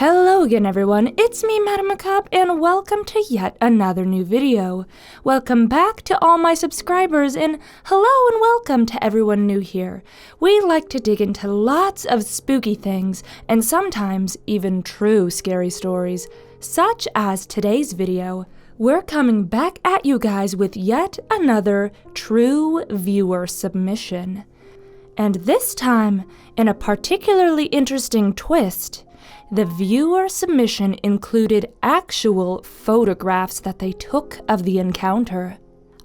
Hello again everyone, it's me MadameMacabre and welcome to yet another new video. Welcome back to all my subscribers and hello and welcome to everyone new here. We like to dig into lots of spooky things and sometimes even true scary stories, such as today's video. We're coming back at you guys with yet another true viewer submission. And this time, in a particularly interesting twist, the viewer submission included actual photographs that they took of the encounter.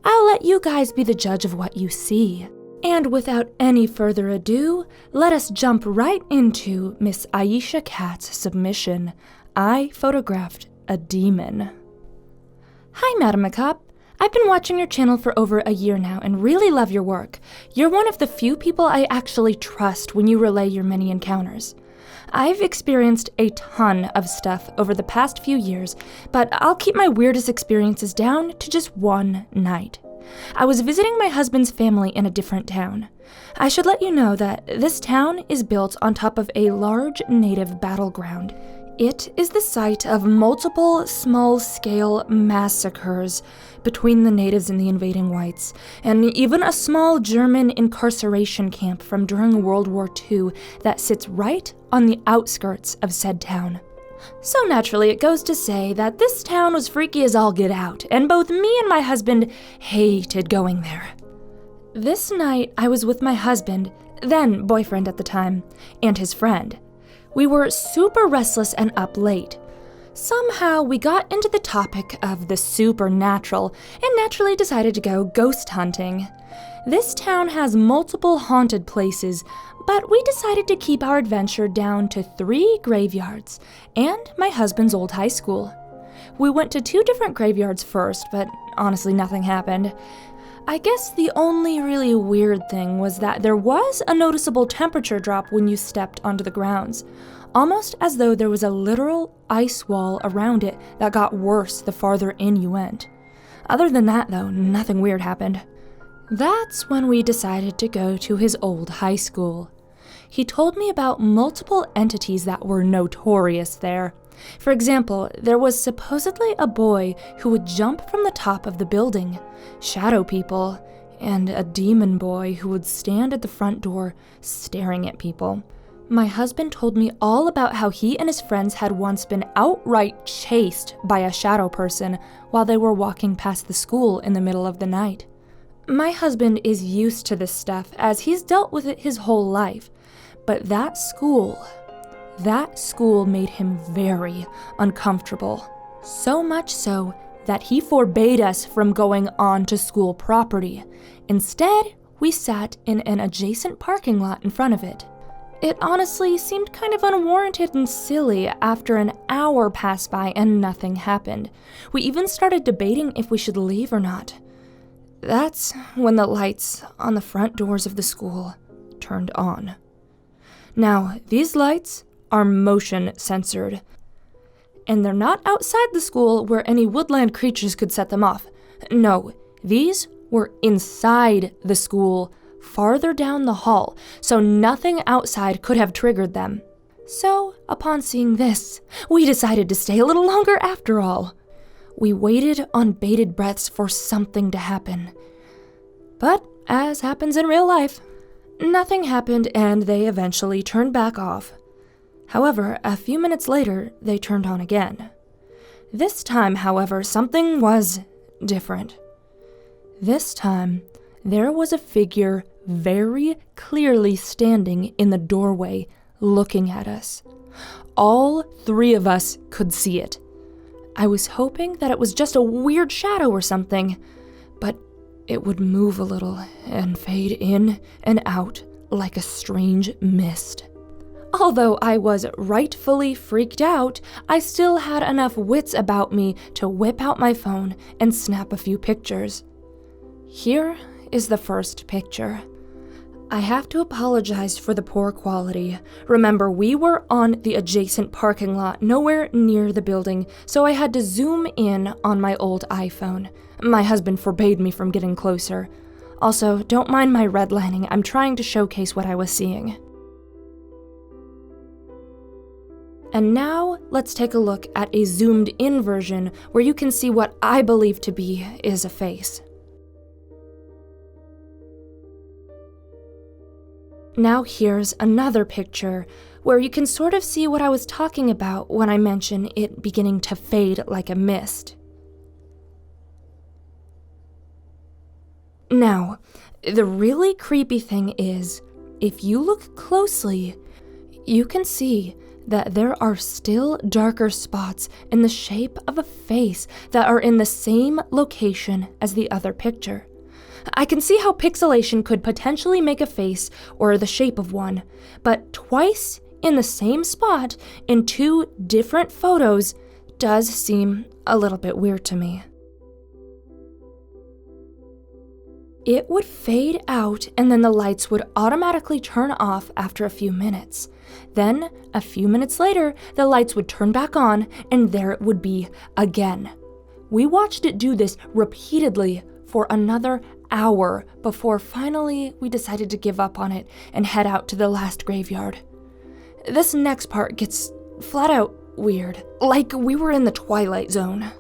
I'll let you guys be the judge of what you see. And without any further ado, let us jump right into Miss Aisha Cat's submission. I photographed a demon. Hi MadameMacabre. I've been watching your channel for over a year now and really love your work. You're one of the few people I actually trust when you relay your many encounters. I've experienced a ton of stuff over the past few years, but I'll keep my weirdest experiences down to just one night. I was visiting my husband's family in a different town. I should let you know that this town is built on top of a large native battleground. It is the site of multiple small-scale massacres between the natives and the invading whites, and even a small German incarceration camp from during World War II that sits right on the outskirts of said town. So naturally, it goes to say that this town was freaky as all get out, and both me and my husband hated going there. This night, I was with my husband, then boyfriend at the time, and his friend. We were super restless and up late. Somehow, we got into the topic of the supernatural and naturally decided to go ghost hunting. This town has multiple haunted places, but we decided to keep our adventure down to 3 graveyards and my husband's old high school. We went to 2 different graveyards first, but honestly nothing happened. I guess the only really weird thing was that there was a noticeable temperature drop when you stepped onto the grounds, almost as though there was a literal ice wall around it that got worse the farther in you went. Other than that though, nothing weird happened. That's when we decided to go to his old high school. He told me about multiple entities that were notorious there. For example, there was supposedly a boy who would jump from the top of the building, shadow people, and a demon boy who would stand at the front door staring at people. My husband told me all about how he and his friends had once been outright chased by a shadow person while they were walking past the school in the middle of the night. My husband is used to this stuff as he's dealt with it his whole life, but that school made him very uncomfortable. So much so that he forbade us from going on to school property. Instead, we sat in an adjacent parking lot in front of it. It honestly seemed kind of unwarranted and silly after an hour passed by and nothing happened. We even started debating if we should leave or not. That's when the lights on the front doors of the school turned on. Now, these lights are motion censored, and they're not outside the school where any woodland creatures could set them off. No, these were inside the school, farther down the hall, so nothing outside could have triggered them. So, upon seeing this, we decided to stay a little longer after all. We waited on bated breaths for something to happen. But, as happens in real life, nothing happened and they eventually turned back off. However, a few minutes later, they turned on again. This time, however, something was different. This time, there was a figure very clearly standing in the doorway, looking at us. All 3 of us could see it. I was hoping that it was just a weird shadow or something, but it would move a little and fade in and out like a strange mist. Although I was rightfully freaked out, I still had enough wits about me to whip out my phone and snap a few pictures. Here is the first picture. I have to apologize for the poor quality. Remember, we were on the adjacent parking lot, nowhere near the building, so I had to zoom in on my old iPhone. My husband forbade me from getting closer. Also, don't mind my redlining, I'm trying to showcase what I was seeing. And now, let's take a look at a zoomed-in version where you can see what I believe to be is a face. Now here's another picture where you can sort of see what I was talking about when I mentioned it beginning to fade like a mist. Now, the really creepy thing is, if you look closely, you can see that there are still darker spots in the shape of a face that are in the same location as the other picture. I can see how pixelation could potentially make a face or the shape of one, but twice in the same spot in two different photos does seem a little bit weird to me. It would fade out and then the lights would automatically turn off after a few minutes. Then, a few minutes later, the lights would turn back on and there it would be again. We watched it do this repeatedly for another hour before finally we decided to give up on it and head out to the last graveyard. This next part gets flat out weird, like we were in the Twilight Zone.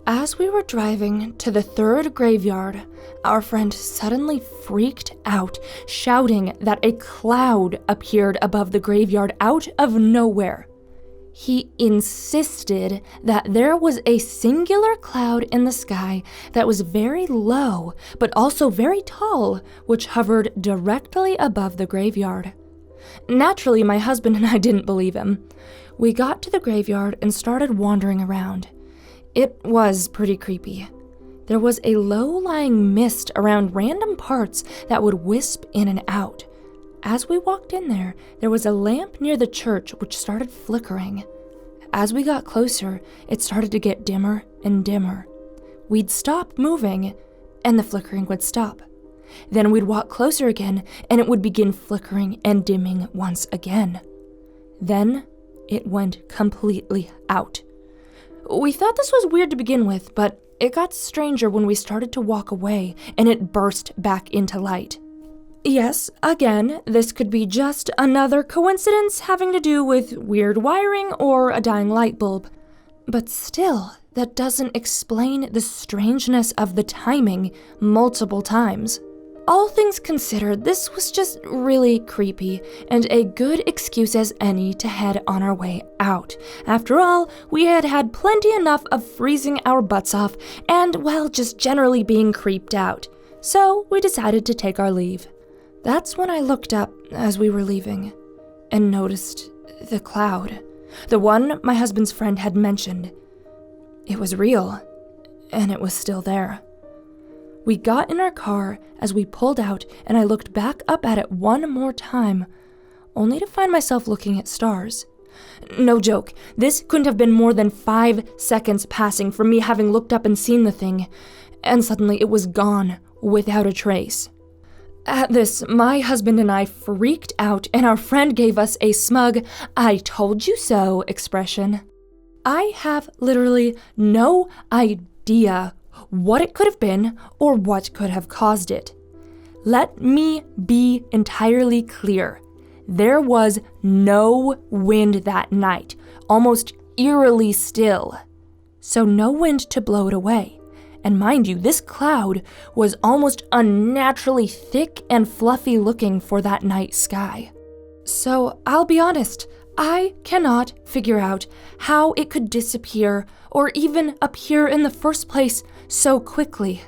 As we were driving to the third graveyard, our friend suddenly freaked out, shouting that a cloud appeared above the graveyard out of nowhere. He insisted that there was a singular cloud in the sky that was very low, but also very tall, which hovered directly above the graveyard. Naturally, my husband and I didn't believe him. We got to the graveyard and started wandering around. It was pretty creepy. There was a low-lying mist around random parts that would wisp in and out. As we walked in there was a lamp near the church which started flickering. As we got closer, it started to get dimmer and dimmer. We'd stop moving, and the flickering would stop. Then we'd walk closer again, and it would begin flickering and dimming once again. Then it went completely out. We thought this was weird to begin with, but it got stranger when we started to walk away, and it burst back into light. Yes, again, this could be just another coincidence having to do with weird wiring or a dying light bulb. But still, that doesn't explain the strangeness of the timing multiple times. All things considered, this was just really creepy and a good excuse as any to head on our way out. After all, we had had plenty enough of freezing our butts off and, well, just generally being creeped out. So we decided to take our leave. That's when I looked up as we were leaving and noticed the cloud, the one my husband's friend had mentioned. It was real, and it was still there. We got in our car as we pulled out, and I looked back up at it one more time, only to find myself looking at stars. No joke, this couldn't have been more than 5 seconds passing from me having looked up and seen the thing, and suddenly it was gone without a trace. At this, my husband and I freaked out, and our friend gave us a smug, "I told you so" expression. I have literally no idea what it could have been or what could have caused it. Let me be entirely clear. There was no wind that night, almost eerily still. So no wind to blow it away. And mind you, this cloud was almost unnaturally thick and fluffy looking for that night sky. So I'll be honest, I cannot figure out how it could disappear or even appear in the first place so quickly.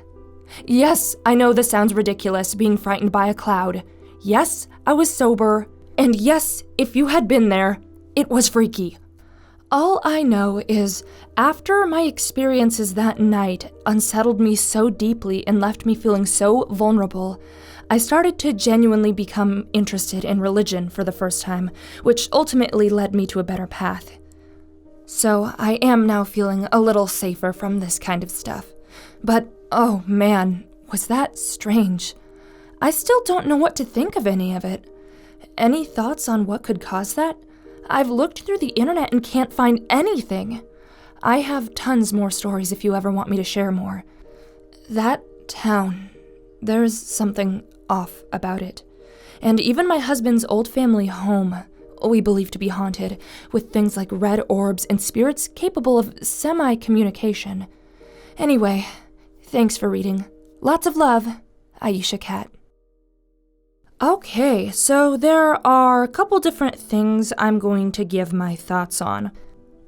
Yes, I know this sounds ridiculous, being frightened by a cloud. Yes, I was sober. And yes, if you had been there, it was freaky. All I know is, after my experiences that night unsettled me so deeply and left me feeling so vulnerable, I started to genuinely become interested in religion for the first time, which ultimately led me to a better path. So I am now feeling a little safer from this kind of stuff. But, oh man, was that strange. I still don't know what to think of any of it. Any thoughts on what could cause that? I've looked through the internet and can't find anything. I have tons more stories if you ever want me to share more. That town, there's something off about it. And even my husband's old family home, we believe to be haunted, with things like red orbs and spirits capable of semi-communication. Anyway, thanks for reading. Lots of love, Aisha Cat. Okay, so there are a couple different things I'm going to give my thoughts on.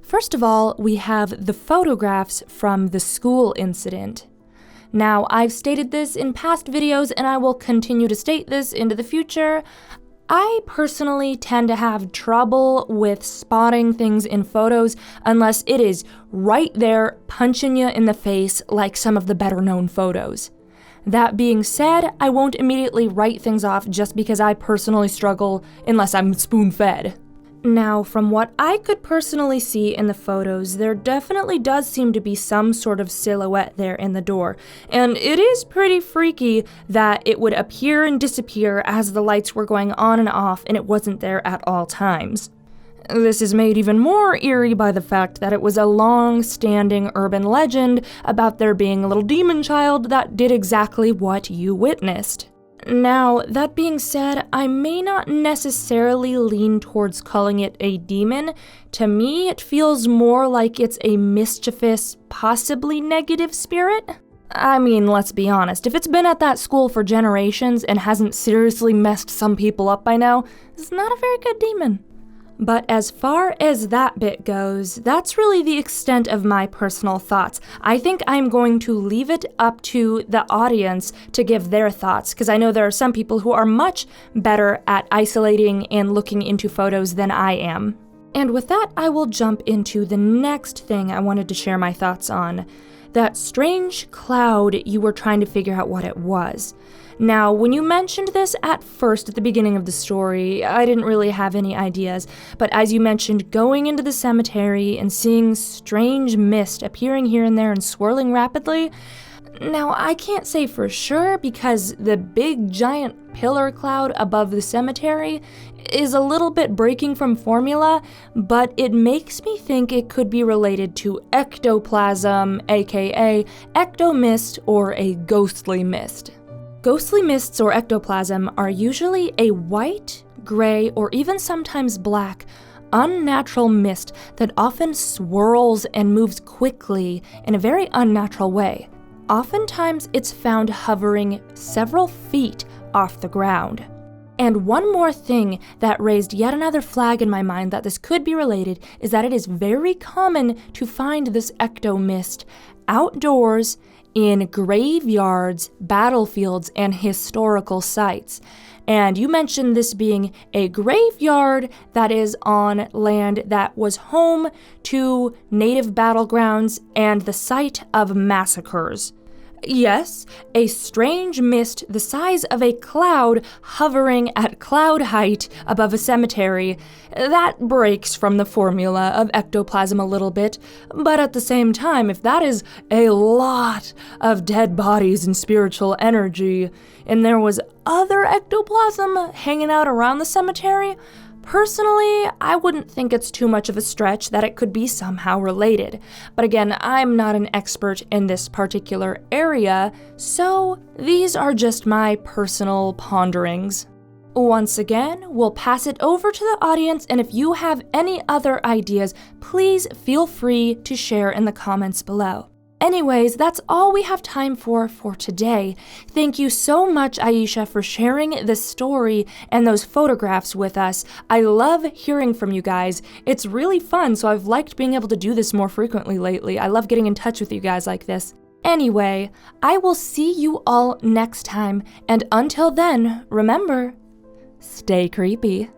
First of all, we have the photographs from the school incident. Now, I've stated this in past videos, and I will continue to state this into the future. I personally tend to have trouble with spotting things in photos unless it is right there punching you in the face like some of the better known photos. That being said, I won't immediately write things off just because I personally struggle unless I'm spoon-fed. Now, from what I could personally see in the photos, there definitely does seem to be some sort of silhouette there in the door, and it is pretty freaky that it would appear and disappear as the lights were going on and off and it wasn't there at all times. This is made even more eerie by the fact that it was a long-standing urban legend about there being a little demon child that did exactly what you witnessed. Now, that being said, I may not necessarily lean towards calling it a demon. To me, it feels more like it's a mischievous, possibly negative spirit. I mean, let's be honest, if it's been at that school for generations and hasn't seriously messed some people up by now, it's not a very good demon. But as far as that bit goes, that's really the extent of my personal thoughts. I think I'm going to leave it up to the audience to give their thoughts, because I know there are some people who are much better at isolating and looking into photos than I am. And with that, I will jump into the next thing I wanted to share my thoughts on. That strange cloud you were trying to figure out what it was. Now, when you mentioned this at first at the beginning of the story, I didn't really have any ideas, but as you mentioned going into the cemetery and seeing strange mist appearing here and there and swirling rapidly, now I can't say for sure because the big giant pillar cloud above the cemetery is a little bit breaking from formula, but it makes me think it could be related to ectoplasm, aka ectomist or a ghostly mist. Ghostly mists or ectoplasm are usually a white, gray, or even sometimes black, unnatural mist that often swirls and moves quickly in a very unnatural way. Oftentimes, it's found hovering several feet off the ground. And one more thing that raised yet another flag in my mind that this could be related is that it is very common to find this ectomist outdoors in graveyards, battlefields, and historical sites. And you mentioned this being a graveyard that is on land that was home to native battlegrounds and the site of massacres. Yes, a strange mist the size of a cloud hovering at cloud height above a cemetery. That breaks from the formula of ectoplasm a little bit, but at the same time, if that is a lot of dead bodies and spiritual energy, and there was other ectoplasm hanging out around the cemetery, personally, I wouldn't think it's too much of a stretch that it could be somehow related. But again, I'm not an expert in this particular area, so these are just my personal ponderings. Once again, we'll pass it over to the audience, and if you have any other ideas, please feel free to share in the comments below. Anyways, that's all we have time for today. Thank you so much, Aisha, for sharing this story and those photographs with us. I love hearing from you guys. It's really fun, so I've liked being able to do this more frequently lately. I love getting in touch with you guys like this. Anyway, I will see you all next time, and until then, remember, stay creepy.